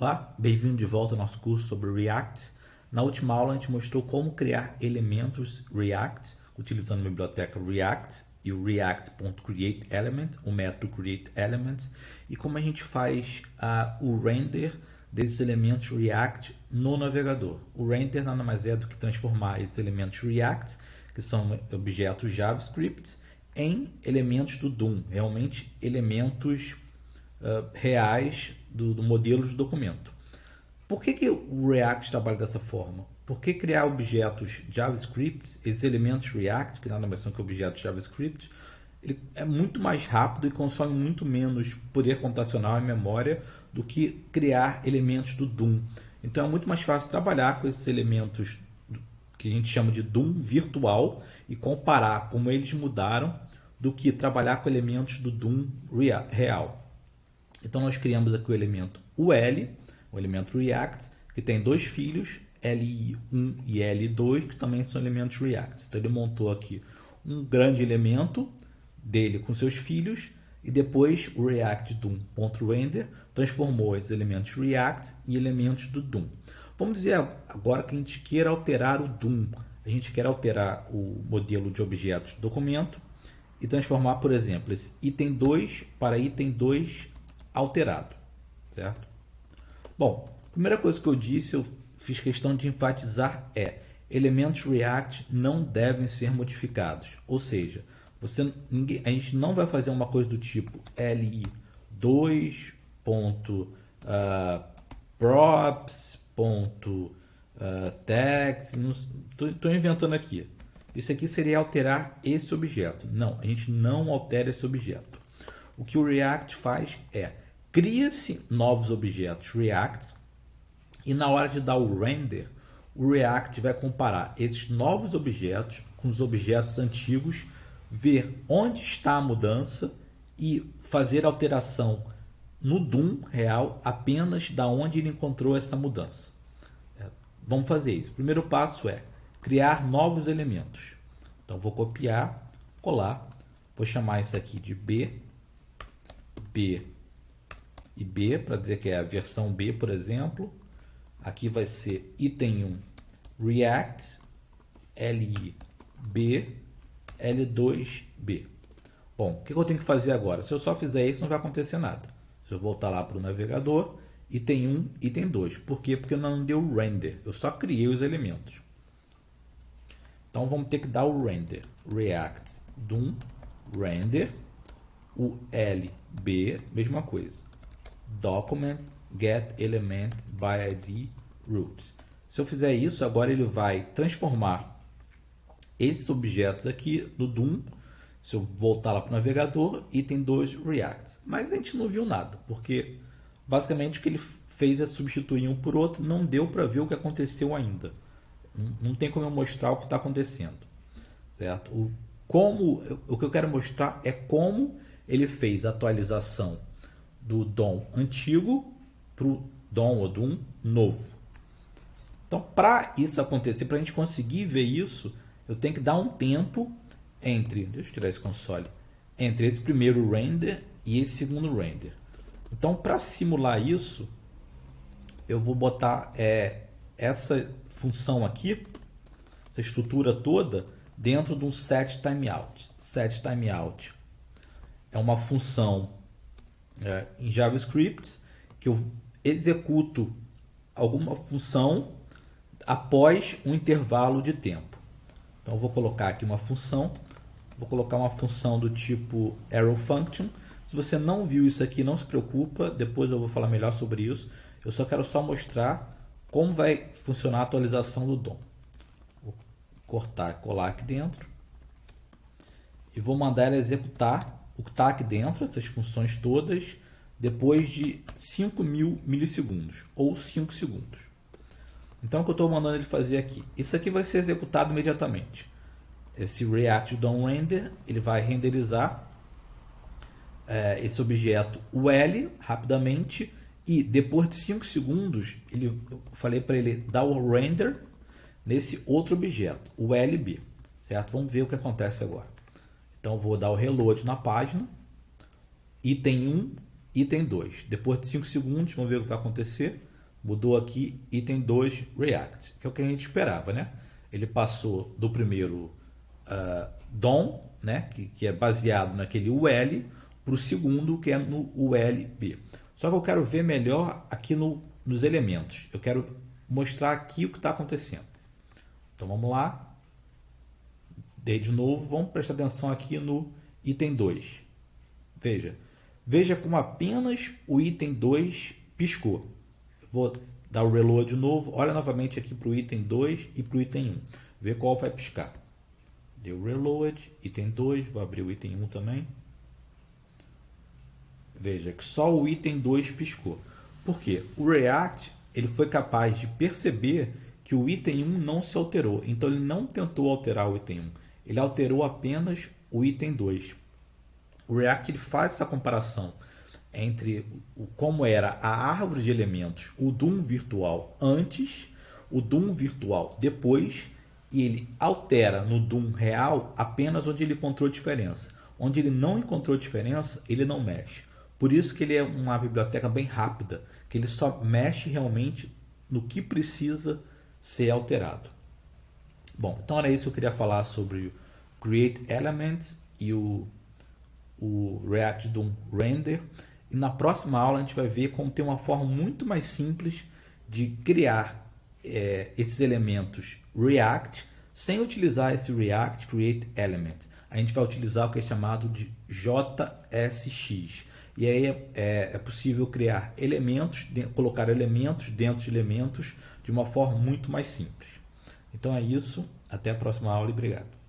Olá, bem-vindo de volta ao nosso curso sobre React. Na última aula a gente mostrou como criar elementos React utilizando a biblioteca React e o React.createElement, o método createElement, e como a gente faz o render desses elementos React no navegador. O render nada mais é do que transformar esses elementos React, que são objetos JavaScript, em elementos do DOM, realmente elementos reais do modelo de documento. Por que o React trabalha dessa forma? Por que criar objetos JavaScript, esses elementos React, que nada mais são que objetos JavaScript, ele é muito mais rápido e consome muito menos poder computacional e memória do que criar elementos do DOM. Então é muito mais fácil trabalhar com esses elementos que a gente chama de DOM virtual e comparar como eles mudaram do que trabalhar com elementos do DOM real. Então nós criamos aqui o elemento UL, o elemento React, que tem dois filhos, Li1 e Li2, que também são elementos React. Então ele montou aqui um grande elemento dele com seus filhos e depois o React DOM.render transformou esses elementos React em elementos do DOM. Vamos dizer agora que a gente queira alterar o DOM. A gente quer alterar o modelo de objetos do documento e transformar, por exemplo, esse item 2 para item 2 alterado, certo? Bom, a primeira coisa que eu disse, eu fiz questão de enfatizar elementos React não devem ser modificados. Ou seja, a gente não vai fazer uma coisa do tipo li2.props.text, estou inventando aqui. Isso aqui seria alterar esse objeto. Não, a gente não altera esse objeto. O que o React faz cria-se novos objetos React e na hora de dar o render, o React vai comparar esses novos objetos com os objetos antigos, ver onde está a mudança e fazer alteração no DOM real apenas da onde ele encontrou essa mudança. Vamos fazer isso. O primeiro passo é criar novos elementos. Então vou copiar, colar, vou chamar isso aqui de B e B, para dizer que é a versão B, por exemplo. Aqui vai ser item 1 React LI-B L2B. Bom, o que eu tenho que fazer agora? Se eu só fizer isso, não vai acontecer nada. Se eu voltar lá para o navegador, item 1, item 2. Por quê? Porque não deu render. Eu só criei os elementos. Então vamos ter que dar o render. React DOM render. O LB, mesma coisa. Document get element by id root. Se eu fizer isso, agora ele vai transformar esses objetos aqui no DOM. Se eu voltar lá para o navegador, item 2 React. Mas a gente não viu nada, porque basicamente o que ele fez é substituir um por outro, não deu para ver o que aconteceu ainda. Não tem como eu mostrar o que está acontecendo, certo? O que eu quero mostrar é como ele fez a atualização do DOM antigo para o DOM ou DOM novo. Então, para isso acontecer, para a gente conseguir ver isso, eu tenho que dar um tempo entre, deixa eu tirar esse console, entre esse primeiro render e esse segundo render. Então, para simular isso, eu vou botar essa função aqui, essa estrutura toda, dentro de um setTimeout. setTimeout é uma função em JavaScript que eu executo alguma função após um intervalo de tempo. Então eu vou colocar aqui uma função, vou colocar uma função do tipo arrowFunction. Se você não viu isso aqui, não se preocupa, depois eu vou falar melhor sobre isso. Eu só quero mostrar como vai funcionar a atualização do DOM. Vou cortar, colar aqui dentro e vou mandar ela executar o que está aqui dentro, essas funções todas, depois de 5.000 milissegundos ou 5 segundos. Então o que eu estou mandando ele fazer aqui? Isso aqui vai ser executado imediatamente. Esse React DOM render, ele vai renderizar esse objeto UL rapidamente e depois de 5 segundos eu falei para ele dar o render nesse outro objeto, o LB, certo? Vamos ver o que acontece agora. Então vou dar o reload na página, item 1, item 2. Depois de 5 segundos, vamos ver o que vai acontecer. Mudou aqui item 2 React, que é o que a gente esperava, né? Ele passou do primeiro DOM, né? que é baseado naquele UL, para o segundo, que é no ULB. Só que eu quero ver melhor aqui nos elementos. Eu quero mostrar aqui o que está acontecendo. Então vamos lá. Dei de novo. Vamos prestar atenção aqui no item 2. Veja como apenas o item 2 piscou. Vou dar o reload de novo. Olha novamente aqui para o item 2 e para o item 1. Vê qual vai piscar. Deu reload, item 2. Vou abrir o item 1 também. Veja que só o item 2 piscou. Por quê? O React ele foi capaz de perceber que o item 1 não se alterou. Então ele não tentou alterar o item 1. Ele alterou apenas o item 2. O React ele faz essa comparação entre como era a árvore de elementos, o DOM virtual antes, o DOM virtual depois, e ele altera no DOM real apenas onde ele encontrou diferença. Onde ele não encontrou diferença, ele não mexe. Por isso que ele é uma biblioteca bem rápida, que ele só mexe realmente no que precisa ser alterado. Bom, então era isso que eu queria falar sobre o Create Elements e o React DOM Render. E na próxima aula a gente vai ver como tem uma forma muito mais simples de criar esses elementos React sem utilizar esse React Create Element. A gente vai utilizar o que é chamado de JSX. E aí é possível criar elementos, colocar elementos dentro de elementos de uma forma muito mais simples. Então é isso. Até a próxima aula e obrigado.